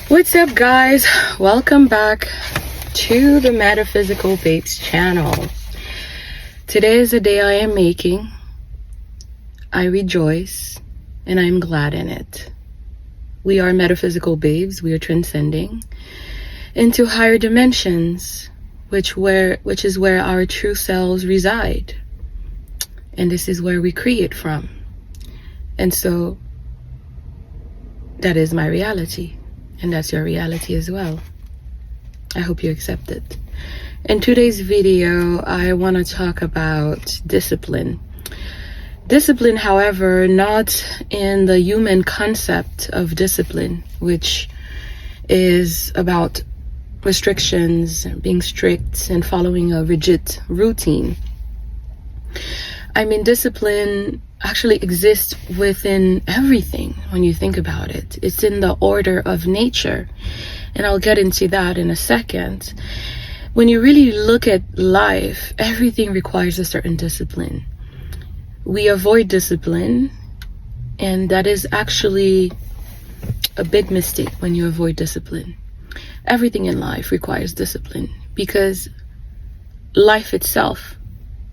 What's up, guys? Welcome back to the Metaphysical Babes channel. Today is a day I am making. I rejoice and I'm glad in it. We are metaphysical babes. We are transcending into higher dimensions, which is where our true selves reside. And this is where we create from. And so that is my reality. And that's your reality as well. I hope you accept it. In today's video, I want to talk about discipline. Discipline, however, not in the human concept of discipline, which is about restrictions, being strict, and following a rigid routine. I mean, discipline actually exists within everything when you think about it. It's in the order of nature, and I'll get into that in a second. When you really look at life, everything requires a certain discipline. We avoid discipline, and that is actually a big mistake when you avoid discipline. Everything in life requires discipline because life itself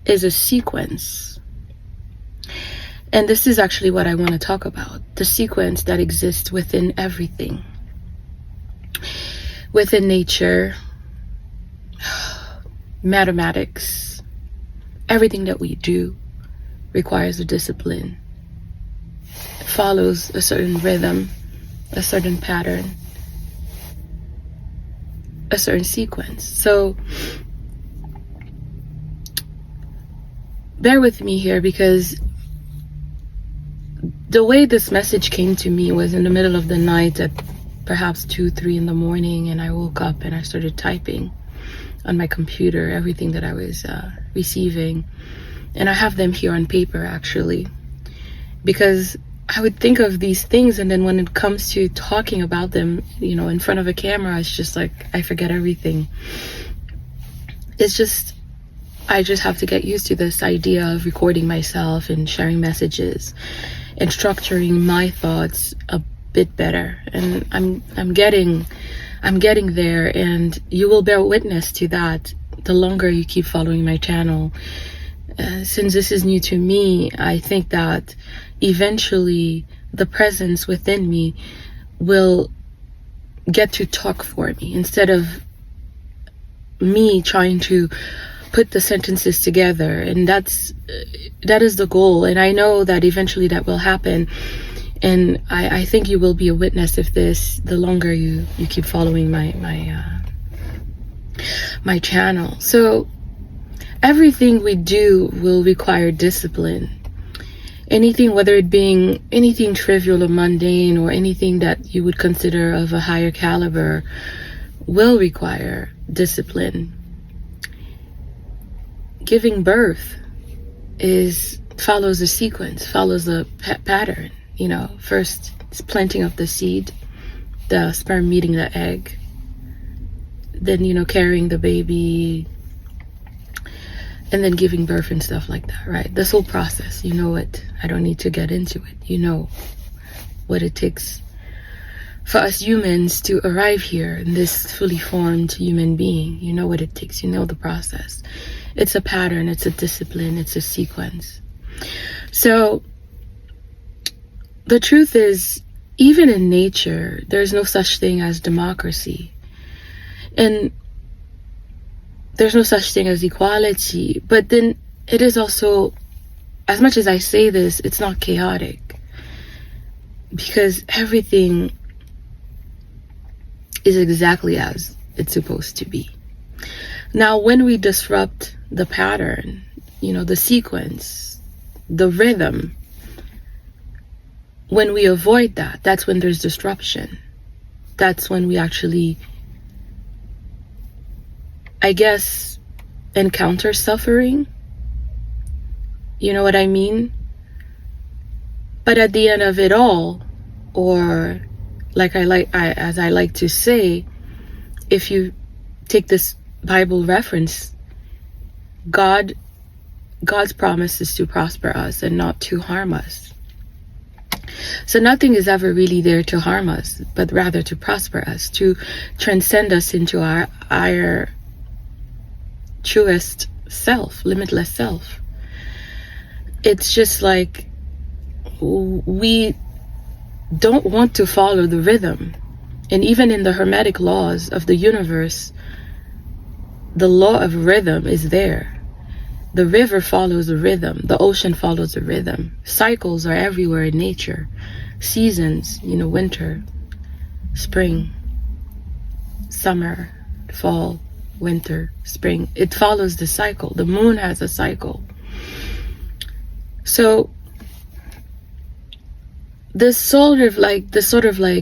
is a sequence. And this is actually what I want to talk about, the sequence that exists within everything. Within nature, mathematics, everything that we do requires a discipline. It follows a certain rhythm, a certain pattern, a certain sequence. So bear with me here, because the way this message came to me was in the middle of the night at perhaps 2-3 in the morning, and I woke up and I started typing on my computer everything that I was receiving. And I have them here on paper, actually, because I would think of these things, and then when it comes to talking about them, in front of a camera, it's just like I forget everything. I just have to get used to this idea of recording myself and sharing messages and structuring my thoughts a bit better. And I'm getting there, and you will bear witness to that the longer you keep following my channel. Since this is new to me, I think that eventually the presence within me will get to talk for me instead of me trying to put the sentences together. And that is the goal, and I know that eventually that will happen. And I think you will be a witness of this the longer you keep following my channel. So everything we do will require discipline. Anything, whether it being anything trivial or mundane, or anything that you would consider of a higher caliber, will require discipline. Giving birth follows a sequence, follows a pattern. First it's planting of the seed, the sperm meeting the egg, then carrying the baby, and then giving birth and stuff like that, right? This whole process, you know it. I don't need to get into it. You know what it takes for us humans to arrive here in this fully formed human being. You know what it takes. You know the process. It's a pattern, it's a discipline, it's a sequence. So the truth is, even in nature, there's no such thing as democracy. And there's no such thing as equality. But then it is also, as much as I say this, it's not chaotic, because everything is exactly as it's supposed to be. Now, when we disrupt the pattern, the sequence, the rhythm, when we avoid that, that's when there's disruption. That's when we actually, I guess, encounter suffering. You know what I mean? But at the end of it all, or as I like to say, if you take this Bible reference, God's promise is to prosper us and not to harm us. So nothing is ever really there to harm us, but rather to prosper us, to transcend us into our truest self, limitless self. It's just like we don't want to follow the rhythm. And even in the hermetic laws of the universe, the law of rhythm is there. The river follows a rhythm. The ocean follows a rhythm. Cycles are everywhere in nature. Seasons, winter, spring, summer, fall, winter, spring. It follows the cycle. The moon has a cycle. So this sort of like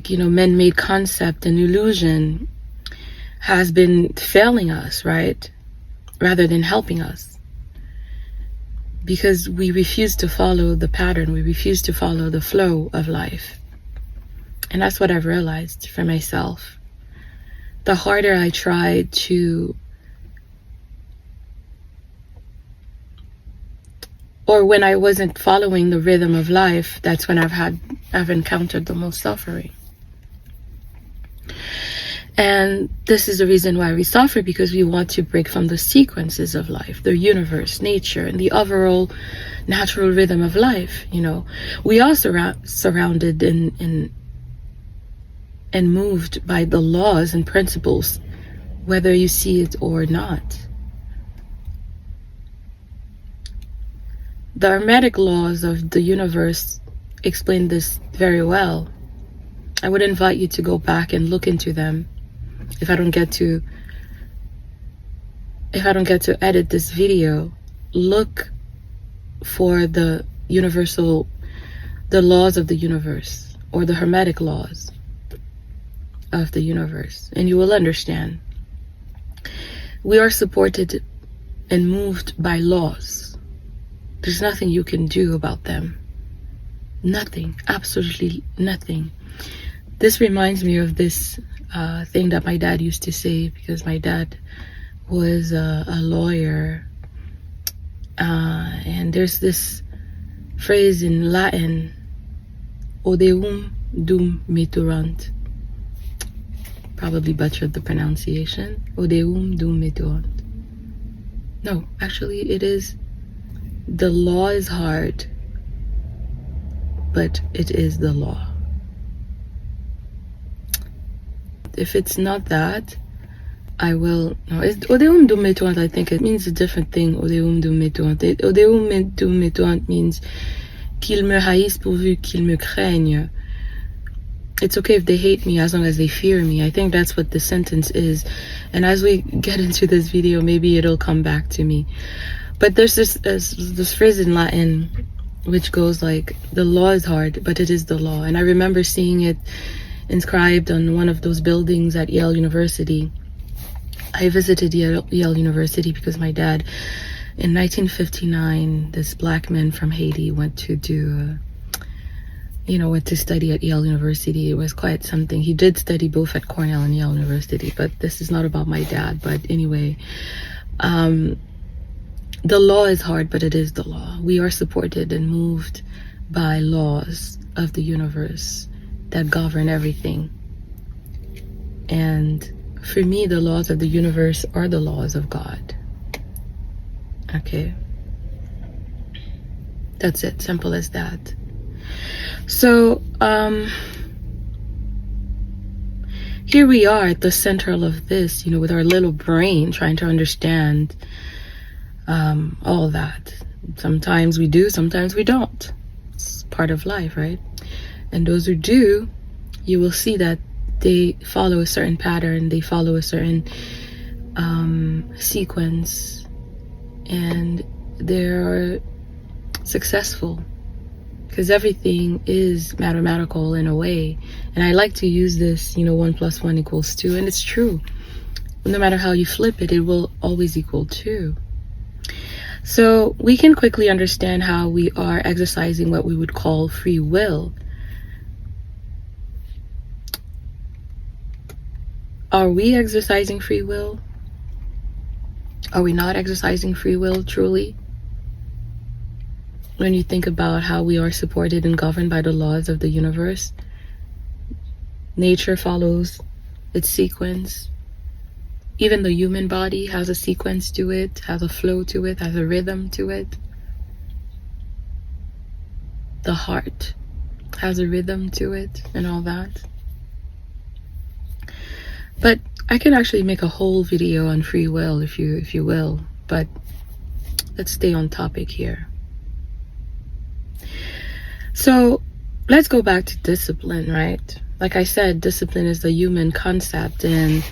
man-made concept and illusion has been failing us, right? Rather than helping us. Because we refuse to follow the pattern. We refuse to follow the flow of life. And that's what I've realized for myself. The harder I try to, or when I wasn't following the rhythm of life, that's when I've encountered the most suffering. And this is the reason why we suffer, because we want to break from the sequences of life, the universe, nature, and the overall natural rhythm of life. We are surrounded and moved by the laws and principles, whether you see it or not. The hermetic laws of the universe explain this very well. I would invite you to go back and look into them. If I don't get to edit this video, look for the laws of the universe, or the hermetic laws of the universe, and you will understand. We are supported and moved by laws. There's nothing you can do about them. Nothing, absolutely nothing. This reminds me of this thing that my dad used to say, because my dad was a lawyer, and there's this phrase in Latin, odeum dum meturant. Probably butchered the pronunciation. Odeum dum meturant. No, actually it is, the law is hard, but it is the law. If it's not that, I will. No, it's odeum dum meturant. I think it means a different thing. Odeum dum meturant. Odeum dum meturant means qu'ils me haïssent pourvu qu'ils me craignent. It's okay if they hate me as long as they fear me. I think that's what the sentence is. And as we get into this video, maybe it'll come back to me. But there's this phrase in Latin which goes like, the law is hard, but it is the law. And I remember seeing it inscribed on one of those buildings at Yale University. I visited Yale University because my dad, in 1959, this black man from Haiti went to study at Yale University. It was quite something. He did study both at Cornell and Yale University, but this is not about my dad. But anyway, the law is hard, but it is the law. We are supported and moved by laws of the universe that govern everything. And for me, the laws of the universe are the laws of God. Okay. That's it. Simple as that. So, here we are at the center of this, with our little brain trying to understand all that. Sometimes we do, sometimes we don't. It's part of life, right? And those who do, you will see that they follow a certain pattern, they follow a certain sequence, and they're successful. Because everything is mathematical in a way. And I like to use this, 1 + 1 = 2. And it's true. No matter how you flip it, it will always equal 2. So we can quickly understand how we are exercising what we would call free will. Are we exercising free will? Are we not exercising free will truly? when you think about how we are supported and governed by the laws of the universe. Nature follows its sequence. Even the human body has a sequence to it, has a flow to it, has a rhythm to it. The heart has a rhythm to it and all that. But I can actually make a whole video on free will if you will, but let's stay on topic here. So let's go back to discipline, right? Like I said, discipline is the human concept, and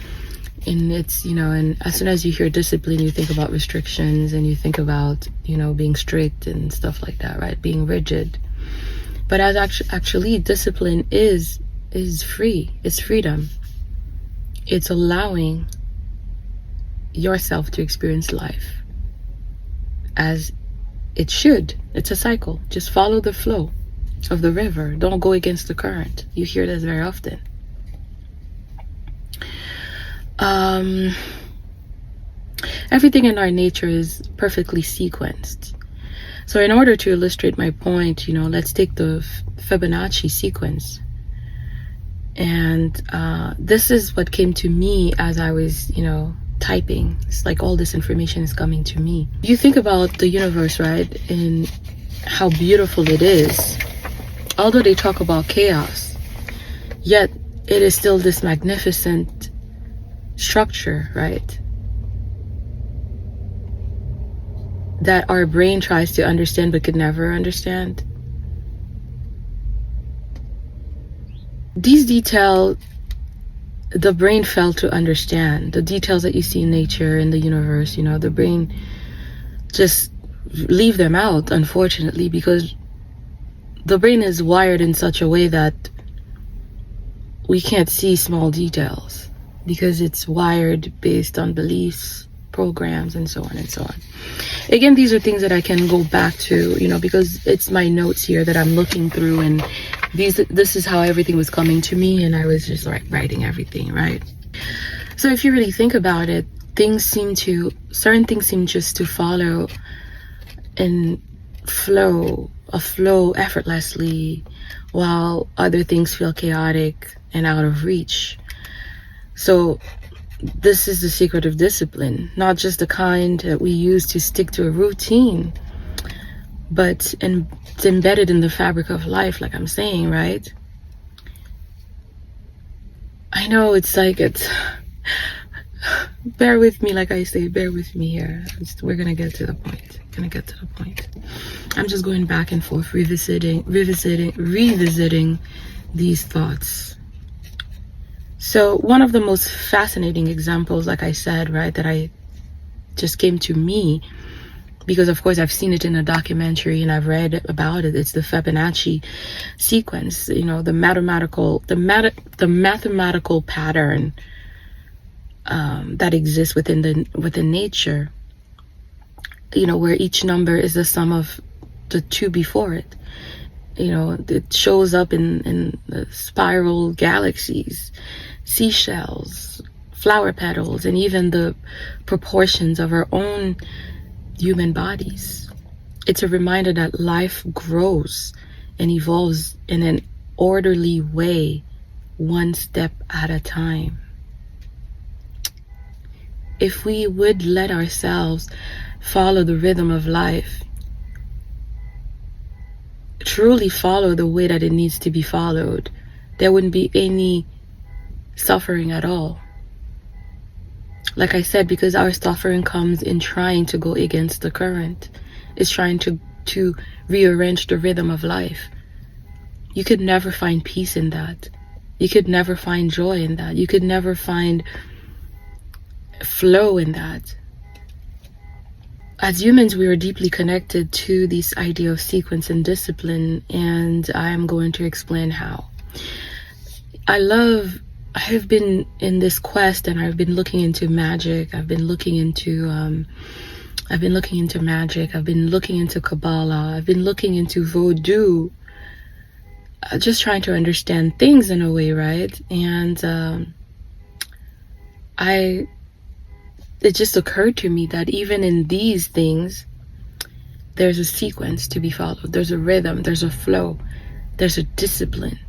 it's, and as soon as you hear discipline, you think about restrictions and you think about, being strict and stuff like that, right? Being rigid. But as actually discipline is free. It's freedom. It's allowing yourself to experience life as it should. It's a cycle. Just follow the flow of the river. Don't go against the current. You hear this very often. Everything in our nature is perfectly sequenced. So in order to illustrate my point, let's take the Fibonacci sequence. And this is what came to me as I was, typing. It's like all this information is coming to me. You think about the universe, right? And how beautiful it is. Although they talk about chaos, yet it is still this magnificent structure, right? That our brain tries to understand but could never understand. These details, the brain failed to understand. The details that you see in nature, in the universe, the brain just leave them out, unfortunately, because the brain is wired in such a way that we can't see small details because it's wired based on beliefs, programs, and so on and so on. Again, these are things that I can go back to, because it's my notes here that I'm looking through, and this is how everything was coming to me, and I was just like writing everything, right? So if you really think about it, certain things seem just to follow and flow effortlessly, while other things feel chaotic and out of reach. So this is the secret of discipline, not just the kind that we use to stick to a routine, but it's embedded in the fabric of life, like I'm saying, right? I know it's bear with me, like I say, bear with me here. We're gonna get to the point. I'm just going back and forth, revisiting these thoughts. So one of the most fascinating examples, like I said, right, that I just came to me, because of course I've seen it in a documentary and I've read about it. It's the Fibonacci sequence, the mathematical pattern that exists within nature, where each number is the sum of the two before it. It shows up in the spiral galaxies, seashells, flower petals, and even the proportions of our own human bodies. It's a reminder that life grows and evolves in an orderly way, one step at a time. If we would let ourselves follow the rhythm of life, truly follow the way that it needs to be followed, there wouldn't be any suffering at all. Like I said, because our suffering comes in trying to go against the current. It's trying to rearrange the rhythm of life. You could never find peace in that. You could never find joy in that. You could never find flow in that. As humans, we are deeply connected to this idea of sequence and discipline, and I'm going to explain how. I have been in this quest, and I've been looking into magic. I've been looking into magic. I've been looking into Kabbalah. I've been looking into voodoo. Just trying to understand things in a way, right? And it just occurred to me that even in these things, There's a sequence to be followed. There's a rhythm. There's a flow. There's a discipline.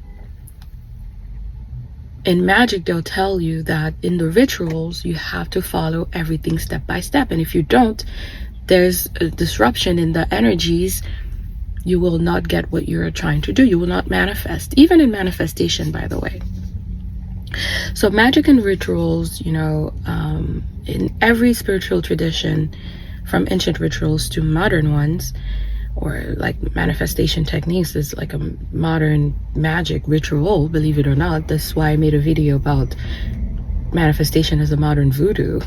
In magic, they'll tell you that in the rituals, you have to follow everything step by step. And if you don't, there's a disruption in the energies. You will not get what you're trying to do. You will not manifest, even in manifestation, by the way. So magic and rituals, in every spiritual tradition, from ancient rituals to modern ones, or like manifestation techniques, is like a modern magic ritual, believe it or not. That's why I made a video about manifestation as a modern voodoo.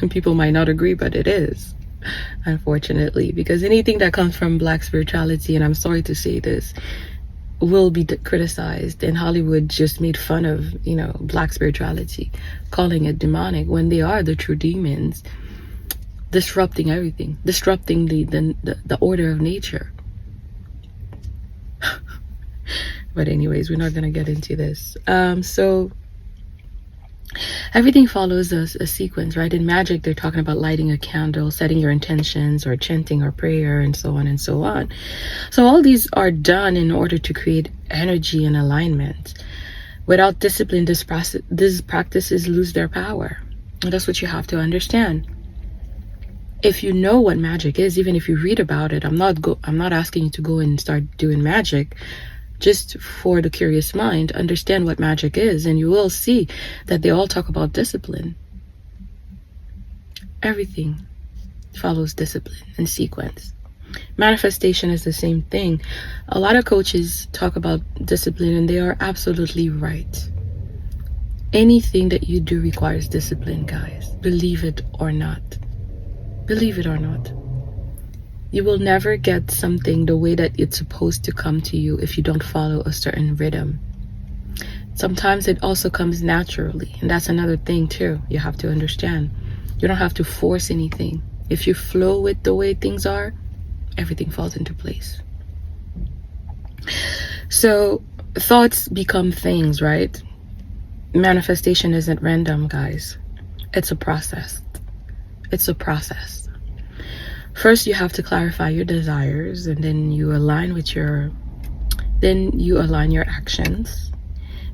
People might not agree, but it is, unfortunately, because anything that comes from Black spirituality, and I'm sorry to say this, will be criticized. And Hollywood just made fun of, Black spirituality, calling it demonic, when they are the true demons, disrupting everything, disrupting the order of nature. But anyways, we're not going to get into this. So everything follows a sequence, right? In magic, they're talking about lighting a candle, setting your intentions, or chanting or prayer, and so on and so on. So all these are done in order to create energy and alignment. Without discipline, these practices lose their power. And that's what you have to understand. If you know what magic is, even if you read about it, I'm not asking you to go and start doing magic. Just for the curious mind, understand what magic is, and you will see that they all talk about discipline. Everything follows discipline and sequence. Manifestation is the same thing. A lot of coaches talk about discipline, and they are absolutely right. Anything that you do requires discipline, guys. Believe it or not. Believe it or not. You will never get something the way that it's supposed to come to you if you don't follow a certain rhythm. Sometimes it also comes naturally, and that's another thing too. You have to understand. You don't have to force anything. If you flow with the way things are, everything falls into place. So thoughts become things, right? Manifestation isn't random, guys. It's a process. It's a process. First, you have to clarify your desires, and then you align your actions,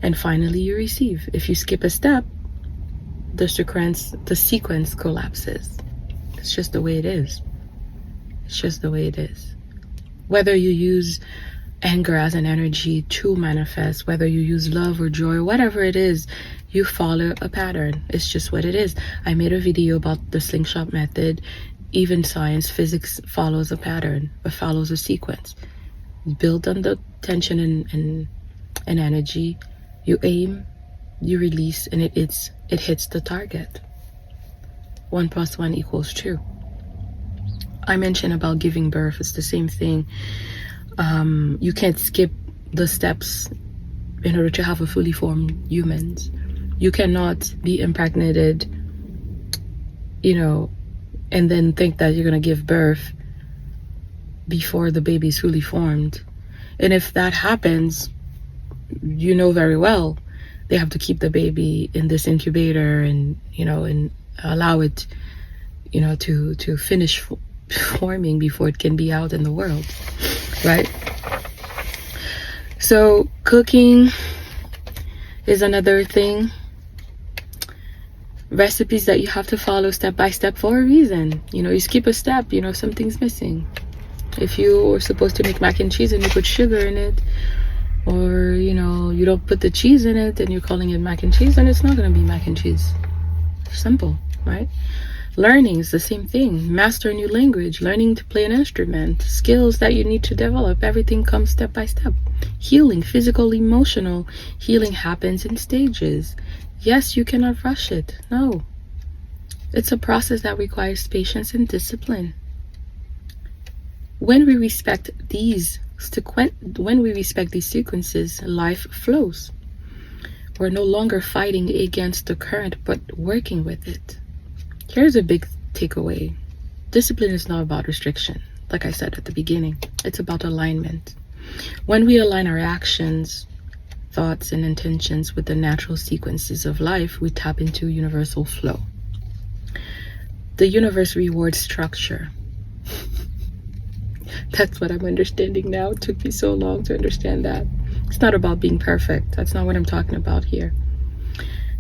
and finally you receive. If you skip a step, the sequence collapses. It's just the way it is. It's just the way it is. Whether you use anger as an energy to manifest, whether you use love or joy, whatever it is, you follow a pattern. It's just what it is. I made a video about the slingshot method. Even science, physics follows a pattern, but follows a sequence. You build on the tension and energy. You aim, you release, and it hits the target. 1 + 1 = 2. I mentioned about giving birth. It's the same thing. You can't skip the steps in order to have a fully formed humans. You cannot be impregnated, and then think that you're going to give birth before the baby's fully formed. And if that happens, you know very well they have to keep the baby in this incubator and allow it to finish forming before it can be out in the world, right? So cooking is another thing. Recipes that you have to follow step by step for a reason. You skip a step, something's missing. If you were supposed to make mac and cheese and you put sugar in it, or you don't put the cheese in it and you're calling it mac and cheese, then it's not going to be mac and cheese. Simple, right? Learning is the same thing. Master a new language, learning to play an instrument, skills that you need to develop. Everything comes step by step. Healing, physical, emotional healing happens in stages. Yes, you cannot rush it. No. It's a process that requires patience and discipline. When we respect these sequences, life flows. We're no longer fighting against the current, but working with it. Here's a big takeaway. Discipline is not about restriction. Like I said at the beginning, it's about alignment. When we align our actions, thoughts, and intentions with the natural sequences of life, we tap into universal flow. The universe rewards structure. That's what I'm understanding now. It took me so long to understand that. It's not about being perfect. That's not what I'm talking about here.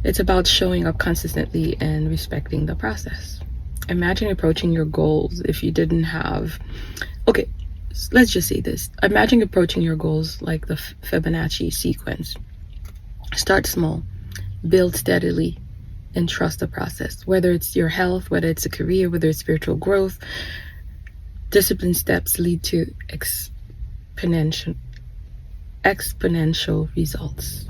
It's about showing up consistently and respecting the process. Imagine approaching your goals if you didn't have... Okay, let's just say this. Imagine approaching your goals like the Fibonacci sequence. Start small, build steadily, and trust the process. Whether it's your health, whether it's a career, whether it's spiritual growth, discipline steps lead to exponential results.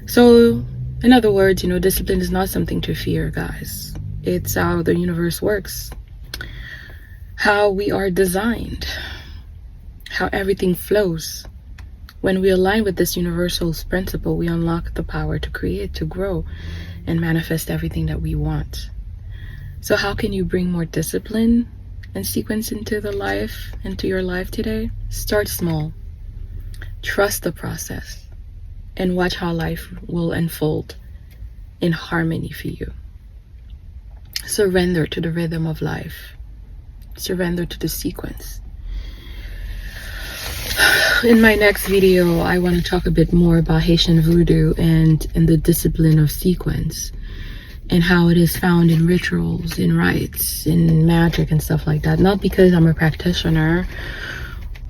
So, in other words, discipline is not something to fear, guys. It's how the universe works, how we are designed, how everything flows. When we align with this universal principle, we unlock the power to create, to grow, and manifest everything that we want. So how can you bring more discipline and sequence into your life today? Start small. Trust the process and watch how life will unfold in harmony for you. Surrender to the rhythm of life. Surrender to the sequence. In my next video, I want to talk a bit more about Haitian voodoo and the discipline of sequence, and how it is found in rituals, in rites, in magic and stuff like that. Not because I'm a practitioner,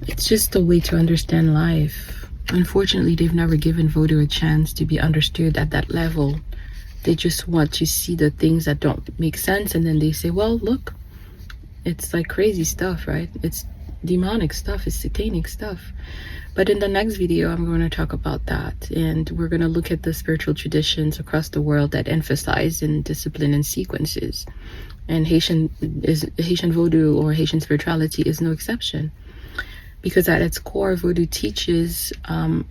it's just a way to understand life. Unfortunately, they've never given voodoo a chance to be understood at that level. They just want to see the things that don't make sense, and then they say, well, look, it's like crazy stuff, right? It's demonic stuff, it's satanic stuff. But in the next video, I'm going to talk about that, and we're going to look at the spiritual traditions across the world that emphasize in discipline and sequences. And Haitian voodoo or Haitian spirituality is no exception, because at its core, voodoo teaches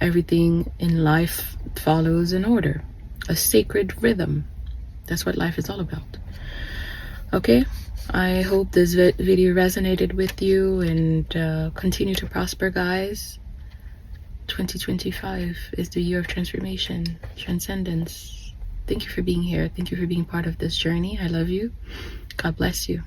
everything in life follows an order, a sacred rhythm. That's what life is all about. Okay, I hope this video resonated with you, and continue to prosper, guys. 2025 is the year of transformation, transcendence. Thank you for being here. Thank you for being part of this journey. I love you. God bless you.